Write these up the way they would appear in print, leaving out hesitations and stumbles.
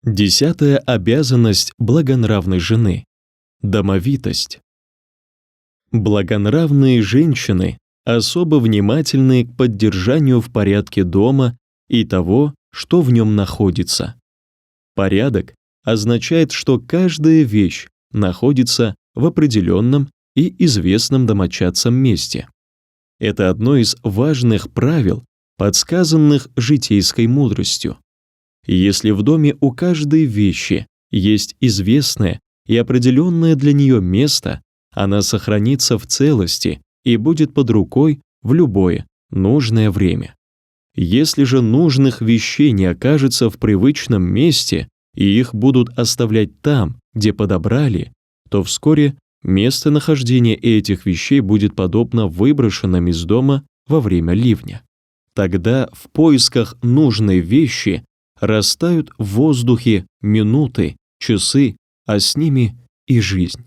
10-я обязанность благонравной жены – домовитость. Благонравные женщины особо внимательны к поддержанию в порядке дома и того, что в нем находится. Порядок означает, что каждая вещь находится в определенном и известном домочадцам месте. Это одно из важных правил, подсказанных житейской мудростью. Если в доме у каждой вещи есть известное и определенное для нее место, она сохранится в целости и будет под рукой в любое нужное время. Если же нужных вещей не окажется в привычном месте и их будут оставлять там, где подобрали, то вскоре местонахождение этих вещей будет подобно выброшенным из дома во время ливня. Тогда в поисках нужной вещи растают в воздухе минуты, часы, а с ними и жизнь.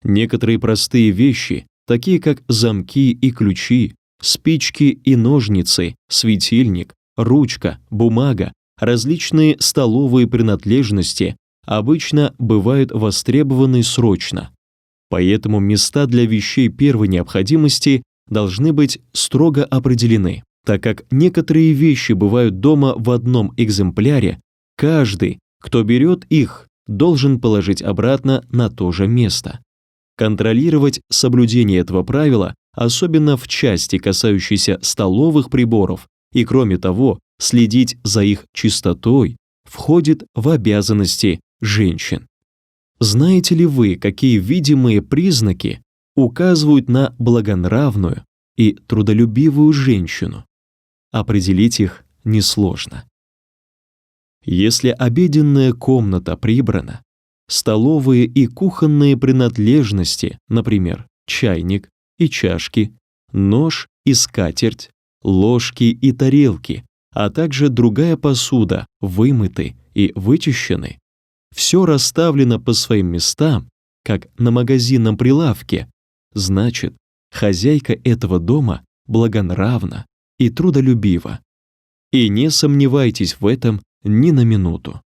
Некоторые простые вещи, такие как замки и ключи, спички и ножницы, светильник, ручка, бумага, различные столовые принадлежности, обычно бывают востребованы срочно. Поэтому места для вещей первой необходимости должны быть строго определены. Так как некоторые вещи бывают дома в одном экземпляре, каждый, кто берет их, должен положить обратно на то же место. Контролировать соблюдение этого правила, особенно в части, касающейся столовых приборов, и кроме того, следить за их чистотой, входит в обязанности женщин. Знаете ли вы, какие видимые признаки указывают на благонравную и трудолюбивую женщину? Определить их несложно. Если обеденная комната прибрана, столовые и кухонные принадлежности, например, чайник и чашки, нож и скатерть, ложки и тарелки, а также другая посуда вымыты и вычищены, все расставлено по своим местам, как на магазинном прилавке, значит, хозяйка этого дома благонравна и трудолюбива. И не сомневайтесь в этом ни на минуту.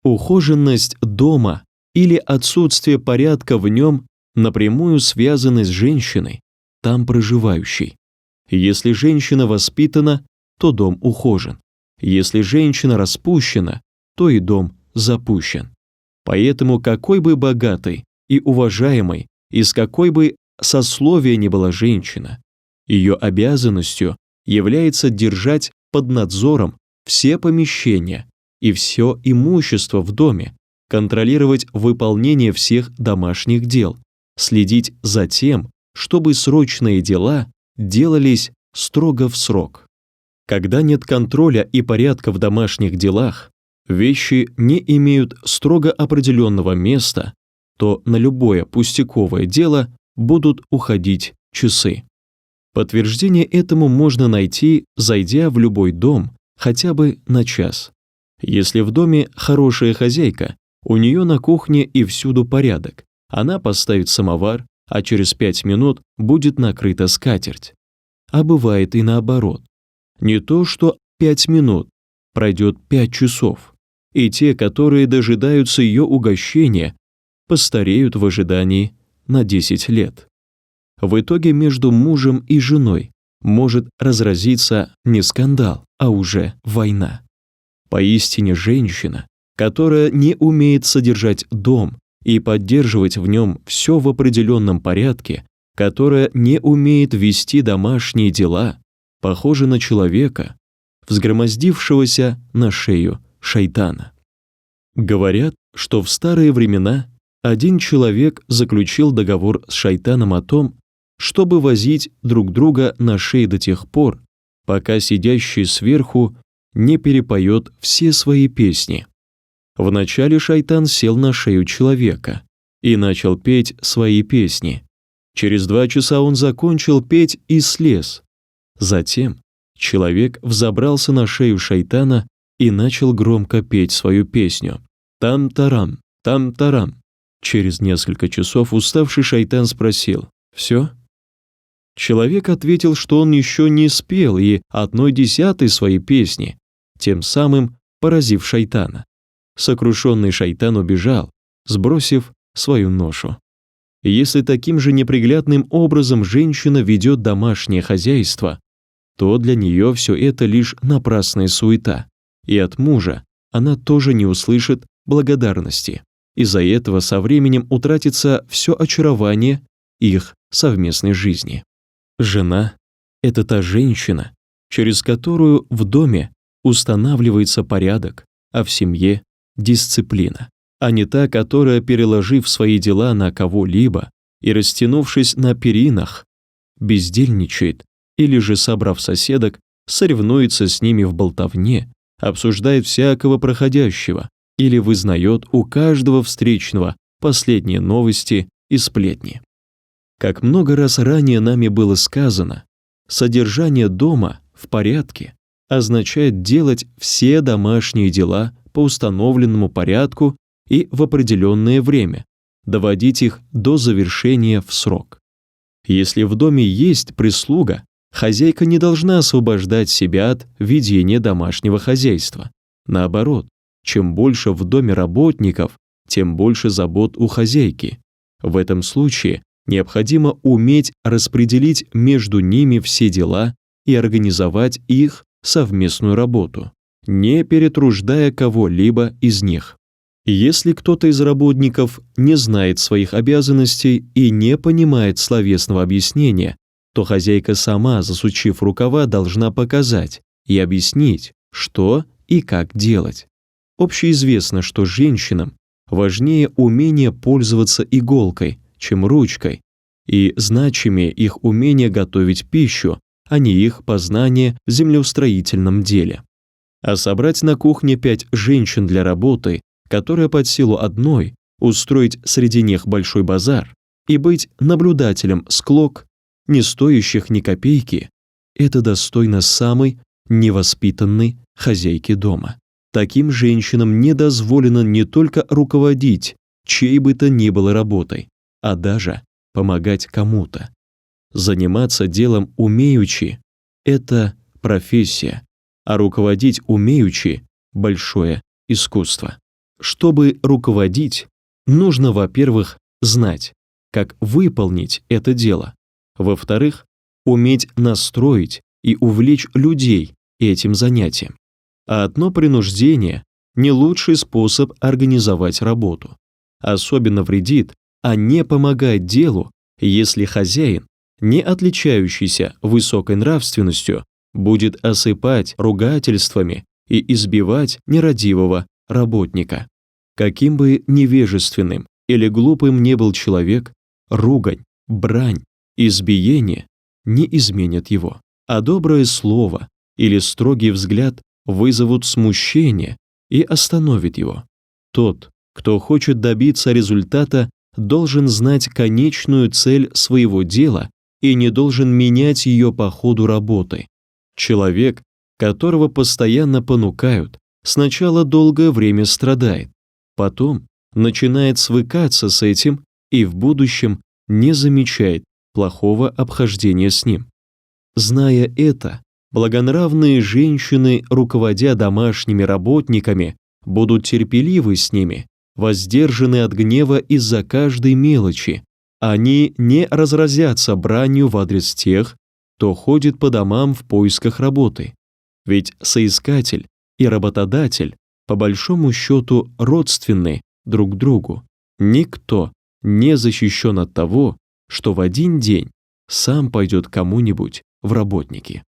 Ухоженность дома или отсутствие порядка в нем напрямую связаны с женщиной, там проживающей. Если женщина воспитана, то дом ухожен. Если женщина распущена, то и дом запущен. Поэтому какой бы богатой и уважаемой, из какой бы сословия ни была женщина, ее обязанностью является держать под надзором все помещения и все имущество в доме, контролировать выполнение всех домашних дел, следить за тем, чтобы срочные дела делались строго в срок. Когда нет контроля и порядка в домашних делах, вещи не имеют строго определенного места, то на любое пустяковое дело будут уходить часы. Подтверждение этому можно найти, зайдя в любой дом хотя бы на час. Если в доме хорошая хозяйка, у нее на кухне и всюду порядок, она поставит самовар, а через 5 минут будет накрыта скатерть. А бывает и наоборот. Не то что 5 минут, пройдет 5 часов, и те, которые дожидаются ее угощения, постареют в ожидании на 10 лет. В итоге между мужем и женой может разразиться не скандал, а уже война. Поистине женщина, которая не умеет содержать дом и поддерживать в нем все в определенном порядке, которая не умеет вести домашние дела, похожа на человека, взгромоздившегося на шею шайтана. Говорят, что в старые времена один человек заключил договор с шайтаном о том, чтобы возить друг друга на шее до тех пор, пока сидящий сверху не перепоет все свои песни. Вначале шайтан сел на шею человека и начал петь свои песни. Через 2 часа он закончил петь и слез. Затем человек взобрался на шею шайтана и начал громко петь свою песню. Там-тарам, там-тарам. Через несколько часов уставший шайтан спросил: «Все?» Человек ответил, что он еще не спел и 1/10 своей песни, тем самым поразив шайтана. Сокрушенный шайтан убежал, сбросив свою ношу. Если таким же неприглядным образом женщина ведет домашнее хозяйство, то для нее все это лишь напрасная суета, и от мужа она тоже не услышит благодарности. Из-за этого со временем утратится все очарование их совместной жизни. Жена – это та женщина, через которую в доме устанавливается порядок, а в семье – дисциплина, а не та, которая, переложив свои дела на кого-либо и растянувшись на перинах, бездельничает или же, собрав соседок, соревнуется с ними в болтовне, обсуждает всякого проходящего или вызнает у каждого встречного последние новости и сплетни. Как много раз ранее нами было сказано, содержание дома в порядке означает делать все домашние дела по установленному порядку и в определенное время, доводить их до завершения в срок. Если в доме есть прислуга, хозяйка не должна освобождать себя от ведения домашнего хозяйства. Наоборот, чем больше в доме работников, тем больше забот у хозяйки. В этом случае необходимо уметь распределить между ними все дела и организовать их совместную работу, не перетруждая кого-либо из них. Если кто-то из работников не знает своих обязанностей и не понимает словесного объяснения, то хозяйка сама, засучив рукава, должна показать и объяснить, что и как делать. Общеизвестно, что женщинам важнее умение пользоваться иголкой, чем ручкой, и значимее их умение готовить пищу, а не их познание в землеустроительном деле. А собрать на кухне 5 женщин для работы, которая под силу одной, устроить среди них большой базар и быть наблюдателем склок, не стоящих ни копейки, это достойно самой невоспитанной хозяйки дома. Таким женщинам не дозволено не только руководить чьей бы то ни было работой, а даже помогать кому-то. Заниматься делом умеючи – это профессия, а руководить умеючи – большое искусство. Чтобы руководить, нужно, во-первых, знать, как выполнить это дело, во-вторых, уметь настроить и увлечь людей этим занятием. А одно принуждение – не лучший способ организовать работу. Особенно вредит, а не помогает делу, если хозяин, не отличающийся высокой нравственностью, будет осыпать ругательствами и избивать нерадивого работника. Каким бы невежественным или глупым ни был человек, ругань, брань, избиение не изменят его, а доброе слово или строгий взгляд вызовут смущение и остановят его. Тот, кто хочет добиться результата, должен знать конечную цель своего дела и не должен менять ее по ходу работы. Человек, которого постоянно понукают, сначала долгое время страдает, потом начинает свыкаться с этим и в будущем не замечает плохого обхождения с ним. Зная это, благонравные женщины, руководя домашними работниками, будут терпеливы с ними, воздержаны от гнева из-за каждой мелочи. Они не разразятся бранью в адрес тех, кто ходит по домам в поисках работы. Ведь соискатель и работодатель по большому счету родственны друг другу. Никто не защищен от того, что в один день сам пойдет кому-нибудь в работники.